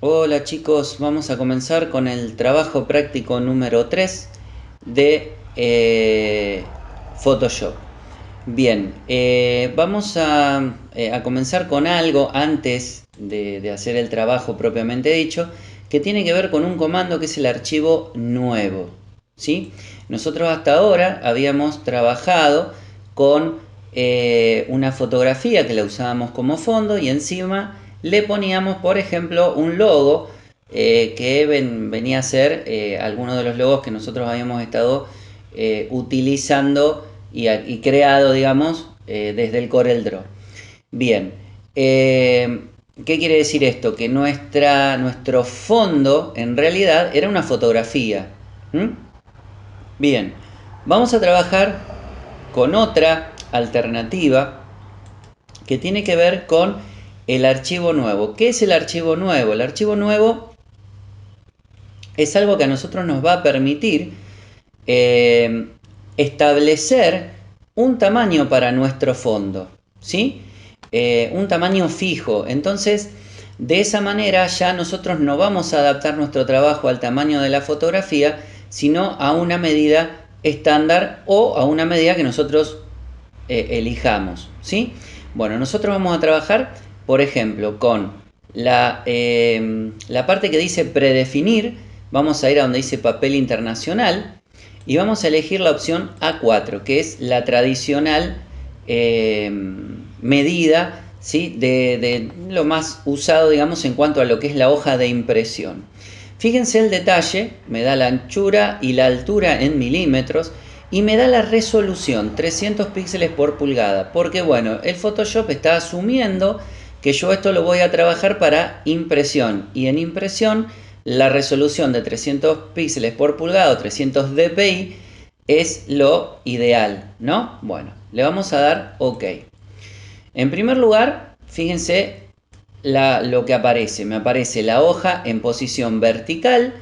Hola chicos, vamos a comenzar con el trabajo práctico número 3 de Photoshop. Bien, vamos a comenzar con algo antes de hacer el trabajo propiamente dicho, que tiene que ver con un comando que es el archivo nuevo. ¿Sí? Nosotros hasta ahora habíamos trabajado con una fotografía que la usábamos como fondo y encima le poníamos, por ejemplo, un logo que venía a ser alguno de los logos que nosotros habíamos estado utilizando y creado, digamos, desde el CorelDRAW. Bien, ¿qué quiere decir esto? Que nuestro fondo en realidad era una fotografía. ¿Mm? Bien, vamos a trabajar con otra alternativa que tiene que ver con el archivo nuevo. ¿Qué es el archivo nuevo? El archivo nuevo es algo que a nosotros nos va a permitir eh, establecer un tamaño para nuestro fondo, ¿sí? Un tamaño fijo. Entonces, de esa manera ya nosotros no vamos a adaptar nuestro trabajo al tamaño de la fotografía, sino a una medida estándar o a una medida que nosotros elijamos, ¿sí? Bueno, nosotros vamos a trabajar, por ejemplo, con la parte que dice predefinir. Vamos a ir a donde dice papel internacional y vamos a elegir la opción A4, que es la tradicional medida, ¿sí? de lo más usado, digamos, en cuanto a lo que es la hoja de impresión. Fíjense el detalle, me da la anchura y la altura en milímetros y me da la resolución 300 píxeles por pulgada, porque bueno, el Photoshop está asumiendo que yo esto lo voy a trabajar para impresión, y en impresión la resolución de 300 píxeles por pulgada o 300 dpi es lo ideal, ¿no? Bueno, le vamos a dar OK. En primer lugar, fíjense lo que aparece. Me aparece la hoja en posición vertical,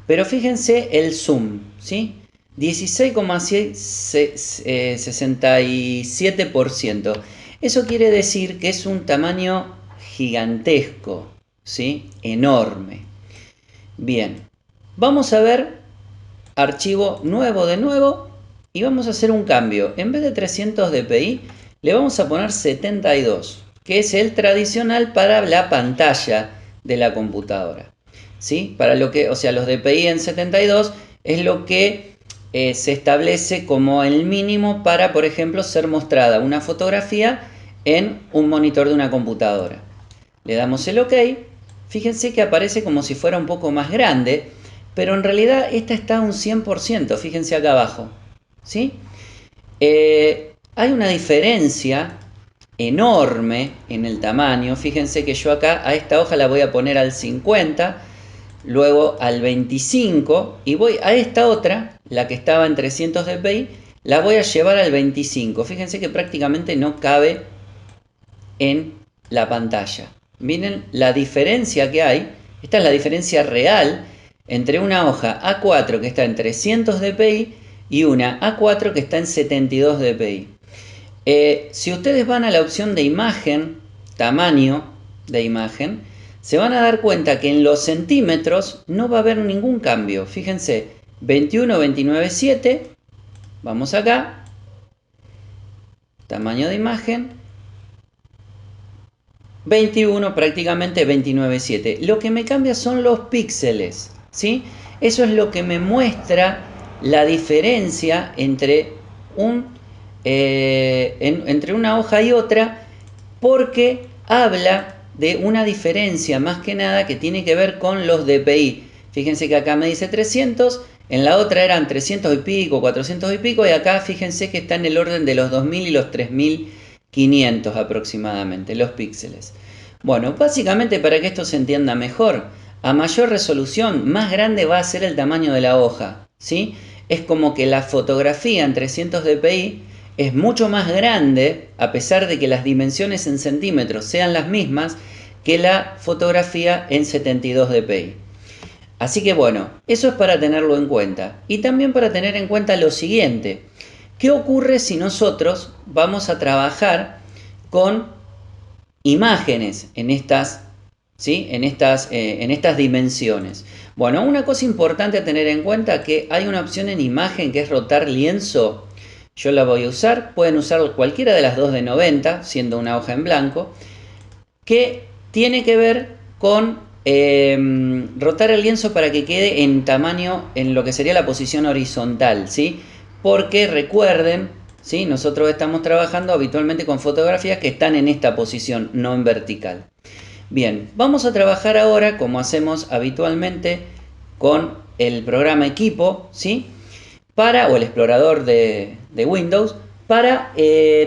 pero fíjense el zoom, ¿sí? 16,67%. Eso quiere decir que es un tamaño gigantesco, ¿sí? Enorme. Bien, vamos a ver archivo nuevo de nuevo y vamos a hacer un cambio. En vez de 300 dpi, le vamos a poner 72, que es el tradicional para la pantalla de la computadora. ¿Sí? Para lo que, o sea, los dpi en 72 es lo que se establece como el mínimo para, por ejemplo, ser mostrada una fotografía en un monitor de una computadora. Le damos el OK. Fíjense que aparece como si fuera un poco más grande, pero en realidad esta está a un 100%, fíjense acá abajo, ¿sí? Hay una diferencia enorme en el tamaño. Fíjense que yo acá a esta hoja la voy a poner al 50, luego al 25 y voy a esta otra, la que estaba en 300 dpi, la voy a llevar al 25. Fíjense que prácticamente no cabe en la pantalla. Miren la diferencia que hay. Esta es la diferencia real entre una hoja A4 que está en 300 dpi y una A4 que está en 72 dpi. Si ustedes van a la opción de imagen, tamaño de imagen, se van a dar cuenta que en los centímetros no va a haber ningún cambio. Fíjense, 21, 29,7. Vamos acá. Tamaño de imagen. 21, prácticamente 29,7. Lo que me cambia son los píxeles, ¿sí? Eso es lo que me muestra la diferencia entre entre una hoja y otra, porque habla de una diferencia más que nada que tiene que ver con los dpi. Fíjense que acá me dice 300, en la otra eran 300 y pico, 400 y pico, y acá fíjense que está en el orden de los 2000 y los 3500 aproximadamente, los píxeles. Bueno, básicamente para que esto se entienda mejor, a mayor resolución, más grande va a ser el tamaño de la hoja, ¿sí? Es como que la fotografía en 300 dpi es mucho más grande, a pesar de que las dimensiones en centímetros sean las mismas, que la fotografía en 72 dpi. Así que bueno, eso es para tenerlo en cuenta. Y también para tener en cuenta lo siguiente. ¿Qué ocurre si nosotros vamos a trabajar con imágenes en estas ¿sí? En estas dimensiones. Bueno, una cosa importante a tener en cuenta que hay una opción en imagen que es rotar lienzo. Yo la voy a usar, pueden usar cualquiera de las dos de 90, siendo una hoja en blanco, que tiene que ver con rotar el lienzo para que quede en tamaño, en lo que sería la posición horizontal, ¿sí? Porque recuerden, ¿sí? Nosotros estamos trabajando habitualmente con fotografías que están en esta posición, no en vertical. Bien, vamos a trabajar ahora como hacemos habitualmente con el programa Equipo, ¿sí? O el explorador de Windows, para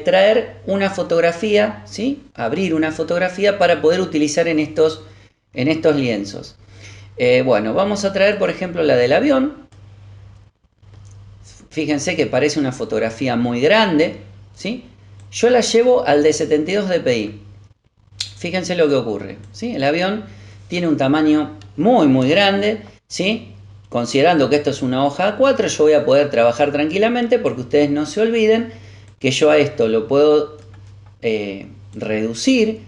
traer una fotografía, ¿sí? Abrir una fotografía para poder utilizar en estos lienzos. Bueno, vamos a traer por ejemplo la del avión. Fíjense que parece una fotografía muy grande, ¿sí? Yo la llevo al de 72 dpi. Fíjense lo que ocurre, ¿sí? El avión tiene un tamaño muy grande, ¿sí? Considerando que esto es una hoja A4, yo voy a poder trabajar tranquilamente porque ustedes no se olviden que yo a esto lo puedo reducir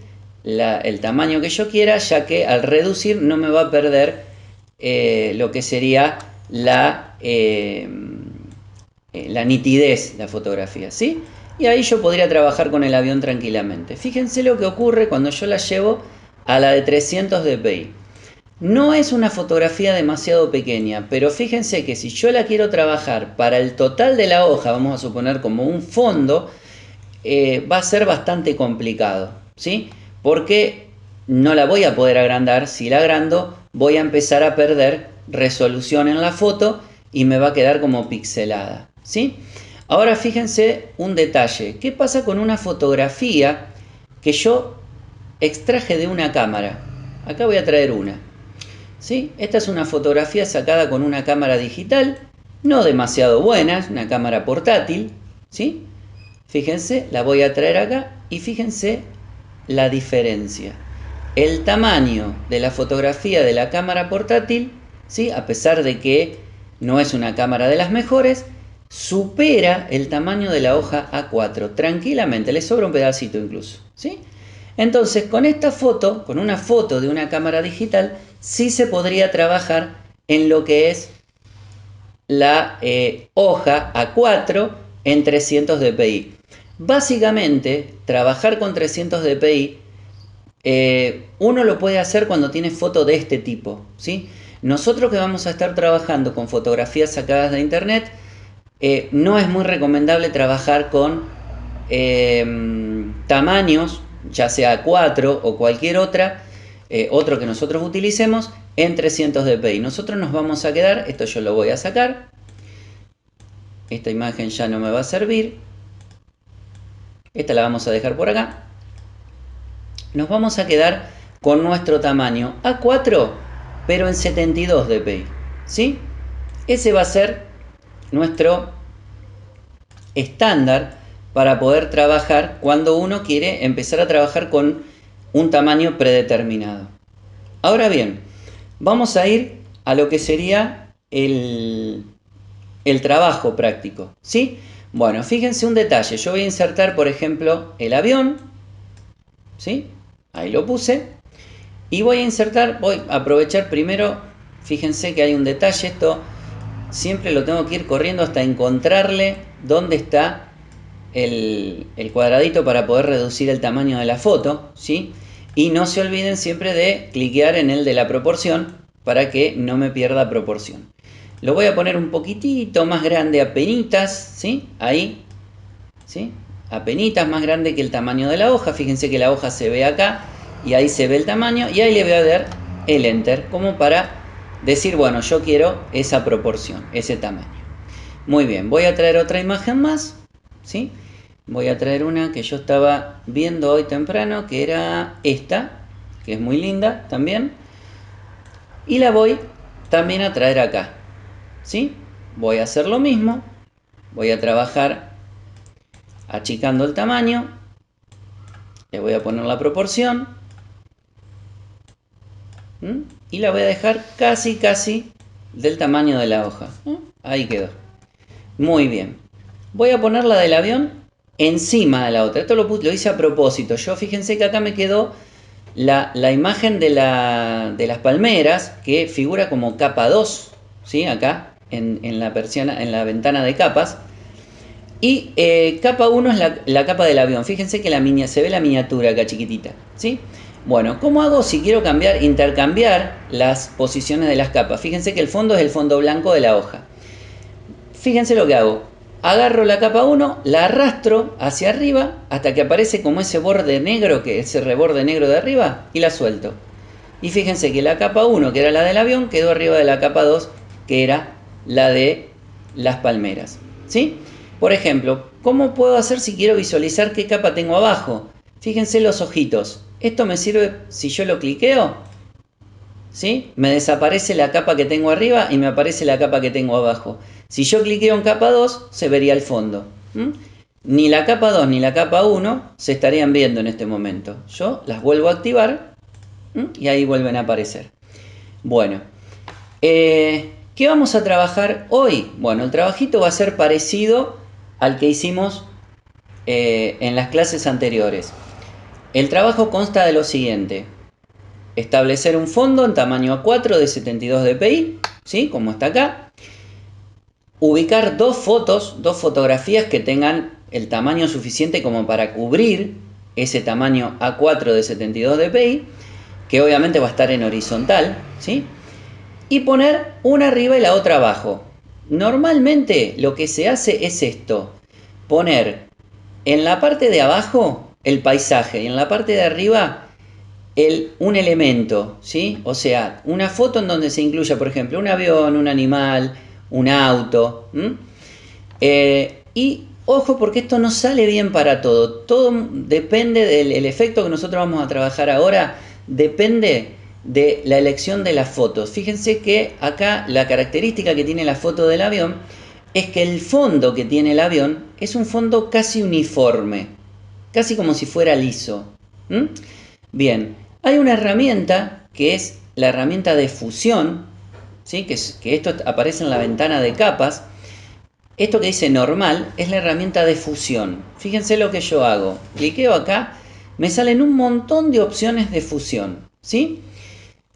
el tamaño que yo quiera, ya que al reducir no me va a perder lo que sería la nitidez de la fotografía, ¿sí? Y ahí yo podría trabajar con el avión tranquilamente. Fíjense lo que ocurre cuando yo la llevo a la de 300 dpi. No es una fotografía demasiado pequeña, pero fíjense que si yo la quiero trabajar para el total de la hoja, vamos a suponer como un fondo, va a ser bastante complicado, ¿sí? Porque no la voy a poder agrandar. Si la agrando, voy a empezar a perder resolución en la foto y me va a quedar como pixelada, ¿sí? Ahora fíjense un detalle. ¿Qué pasa con una fotografía que yo extraje de una cámara? Acá voy a traer una, ¿sí? Esta es una fotografía sacada con una cámara digital, no demasiado buena, es una cámara portátil, ¿sí? Fíjense, la voy a traer acá y fíjense la diferencia. El tamaño de la fotografía de la cámara portátil, ¿sí? A pesar de que no es una cámara de las mejores, supera el tamaño de la hoja A4 tranquilamente, le sobra un pedacito incluso, ¿sí? Entonces, con esta foto, con una foto de una cámara digital, sí se podría trabajar en lo que es la hoja A4 en 300 dpi. Básicamente, trabajar con 300 dpi uno lo puede hacer cuando tiene foto de este tipo, ¿sí? Nosotros que vamos a estar trabajando con fotografías sacadas de internet, no es muy recomendable trabajar con tamaños, ya sea 4 o cualquier otro que nosotros utilicemos en 300 dpi. Nosotros nos vamos a quedar, esto yo lo voy a sacar, esta imagen ya no me va a servir, esta la vamos a dejar por acá. Nos vamos a quedar con nuestro tamaño A4, pero en 72 dpi, ¿sí? Ese va a ser nuestro estándar para poder trabajar cuando uno quiere empezar a trabajar con un tamaño predeterminado. Ahora bien, vamos a ir a lo que sería el trabajo práctico, ¿sí? Bueno, fíjense un detalle. Yo voy a insertar, por ejemplo, el avión, ¿sí? Ahí lo puse. Y voy a aprovechar primero, fíjense que hay un detalle, esto siempre lo tengo que ir corriendo hasta encontrarle dónde está el cuadradito para poder reducir el tamaño de la foto, ¿sí? Y no se olviden siempre de cliquear en el de la proporción para que no me pierda proporción. Lo voy a poner un poquitito más grande, apenitas, ¿sí? Ahí, ¿sí? Apenitas más grande que el tamaño de la hoja. Fíjense que la hoja se ve acá y ahí se ve el tamaño y ahí le voy a dar el enter como para decir, bueno, yo quiero esa proporción, ese tamaño. Muy bien, voy a traer otra imagen más, ¿sí? Voy a traer una que yo estaba viendo hoy temprano, que era esta, que es muy linda también. Y la voy también a traer acá, ¿sí? Voy a hacer lo mismo, voy a trabajar achicando el tamaño, le voy a poner la proporción, y la voy a dejar casi del tamaño de la hoja. Ahí quedó. Muy bien. Voy a poner la del avión encima de la otra. Esto lo hice a propósito. Yo fíjense que acá me quedó la imagen de las palmeras que figura como capa 2, ¿sí? Acá en la persiana, en la ventana de capas. Y capa 1 es la capa del avión. Fíjense que se ve la miniatura acá chiquitita, ¿sí? Bueno, ¿cómo hago si quiero intercambiar las posiciones de las capas? Fíjense que el fondo es el fondo blanco de la hoja. Fíjense lo que hago. Agarro la capa 1, la arrastro hacia arriba hasta que aparece como ese borde negro, ese reborde negro de arriba, y la suelto. Y fíjense que la capa 1, que era la del avión, quedó arriba de la capa 2, que era la de las palmeras, ¿sí? Por ejemplo, ¿cómo puedo hacer si quiero visualizar qué capa tengo abajo? Fíjense los ojitos. Esto me sirve si yo lo cliqueo, ¿sí? Me desaparece la capa que tengo arriba y me aparece la capa que tengo abajo. Si yo cliqueo en capa 2, se vería el fondo. Ni la capa 2 ni la capa 1 se estarían viendo en este momento. Yo las vuelvo a activar y ahí vuelven a aparecer. Bueno, ¿qué vamos a trabajar hoy? Bueno, el trabajito va a ser parecido al que hicimos en las clases anteriores. El trabajo consta de lo siguiente: establecer un fondo en tamaño A4 de 72 dpi, ¿sí? Como está acá. Ubicar dos fotografías que tengan el tamaño suficiente como para cubrir ese tamaño A4 de 72 dpi, que obviamente va a estar en horizontal, ¿sí? Y poner una arriba y la otra abajo. Normalmente lo que se hace es esto: poner en la parte de abajo el paisaje y en la parte de arriba un elemento, ¿sí? O sea, una foto en donde se incluya, por ejemplo, un avión, un animal, un auto. Y ojo, porque esto no sale bien para todo. Todo depende del efecto que nosotros vamos a trabajar ahora, depende de la elección de las fotos. Fíjense que acá la característica que tiene la foto del avión es que el fondo que tiene el avión es un fondo casi uniforme, casi como si fuera liso. Bien, hay una herramienta que es la herramienta de fusión, ¿sí? que esto aparece en la ventana de capas. Esto que dice normal es la herramienta de fusión. Fíjense lo que yo hago. Cliqueo acá, me salen un montón de opciones de fusión, ¿sí?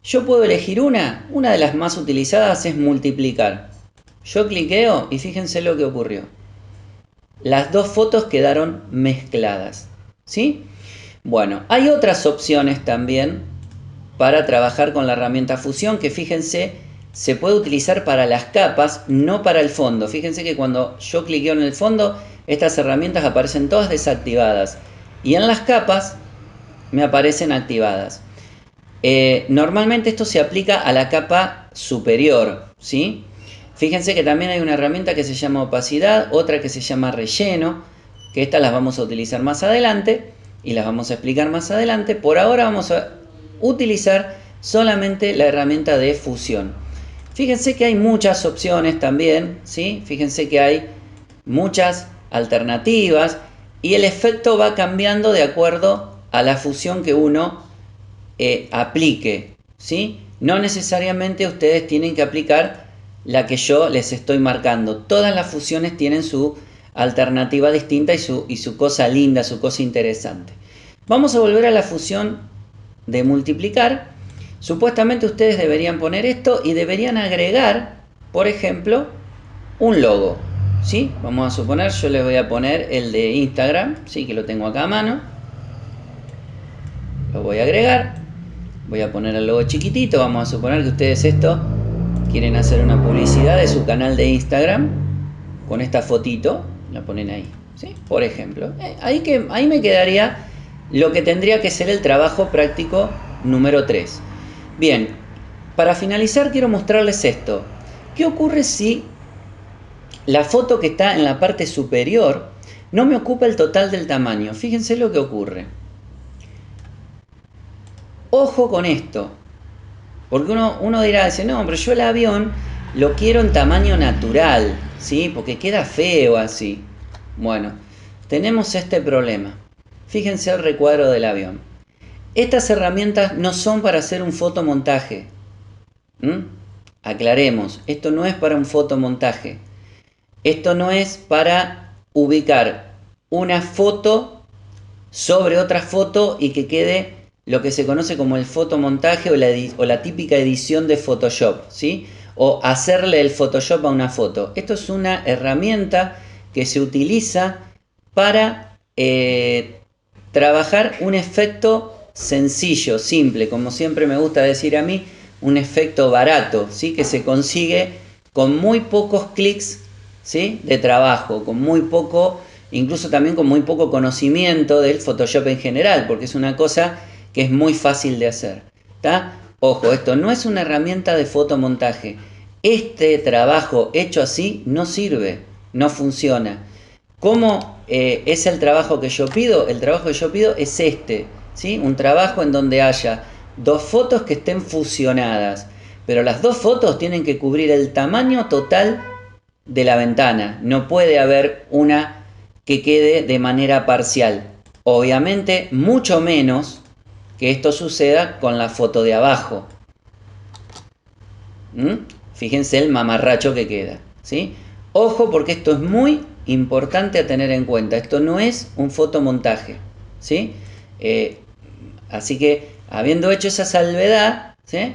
Yo puedo elegir una de las más utilizadas es multiplicar. Yo cliqueo y fíjense lo que ocurrió. Las dos fotos quedaron mezcladas, ¿sí? Bueno, hay otras opciones también para trabajar con la herramienta fusión que, fíjense, se puede utilizar para las capas, no para el fondo. Fíjense que cuando yo cliqueo en el fondo, estas herramientas aparecen todas desactivadas y en las capas me aparecen activadas. Normalmente esto se aplica a la capa superior, ¿sí? Fíjense que también hay una herramienta que se llama opacidad, otra que se llama relleno, que estas las vamos a utilizar más adelante y las vamos a explicar más adelante. Por ahora vamos a utilizar solamente la herramienta de fusión. Fíjense que hay muchas opciones también, ¿sí? Fíjense que hay muchas alternativas y el efecto va cambiando de acuerdo a la fusión que uno aplique, ¿sí? No necesariamente ustedes tienen que aplicar la que yo les estoy marcando. Todas las fusiones tienen su alternativa distinta y su cosa linda, su cosa interesante. Vamos a volver a la fusión de multiplicar. Supuestamente ustedes deberían poner esto y deberían agregar, por ejemplo, un logo, ¿sí? Vamos a suponer, yo les voy a poner el de Instagram, ¿sí? Que lo tengo acá a mano. Lo voy a agregar. Voy a poner el logo chiquitito. Vamos a suponer que ustedes quieren hacer una publicidad de su canal de Instagram con esta fotito. La ponen ahí, ¿sí? Por ejemplo. Ahí me quedaría lo que tendría que ser el trabajo práctico número 3. Bien, para finalizar quiero mostrarles esto. ¿Qué ocurre si la foto que está en la parte superior no me ocupa el total del tamaño? Fíjense lo que ocurre. Ojo con esto, porque uno dirá, no, pero yo el avión lo quiero en tamaño natural, ¿sí? Porque queda feo así. Bueno, tenemos este problema. Fíjense el recuadro del avión. Estas herramientas no son para hacer un fotomontaje. Aclaremos, esto no es para un fotomontaje. Esto no es para ubicar una foto sobre otra foto y que quede lo que se conoce como el fotomontaje o la típica edición de Photoshop, ¿sí? O hacerle el Photoshop a una foto. Esto es una herramienta que se utiliza para trabajar un efecto sencillo, simple, como siempre me gusta decir a mí, un efecto barato, ¿sí? Que se consigue con muy pocos clics, ¿sí? De trabajo, con muy poco, incluso también con muy poco conocimiento del Photoshop en general, porque es una cosa que es muy fácil de hacer, ¿tá? Ojo, esto no es una herramienta de fotomontaje. Este trabajo hecho así no sirve, no funciona. ¿Cómo es el trabajo que yo pido? El trabajo que yo pido es este, ¿sí? Un trabajo en donde haya dos fotos que estén fusionadas, pero las dos fotos tienen que cubrir el tamaño total de la ventana. No puede haber una que quede de manera parcial. Obviamente, mucho menos que esto suceda con la foto de abajo. Fíjense el mamarracho que queda, ¿sí? Ojo, porque esto es muy importante a tener en cuenta. Esto no es un fotomontaje, ¿sí? Así que, habiendo hecho esa salvedad, ¿sí?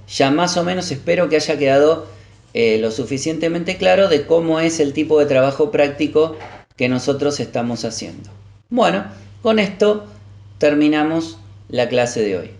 Ya más o menos espero que haya quedado lo suficientemente claro de cómo es el tipo de trabajo práctico que nosotros estamos haciendo. Bueno, con esto terminamos la clase de hoy.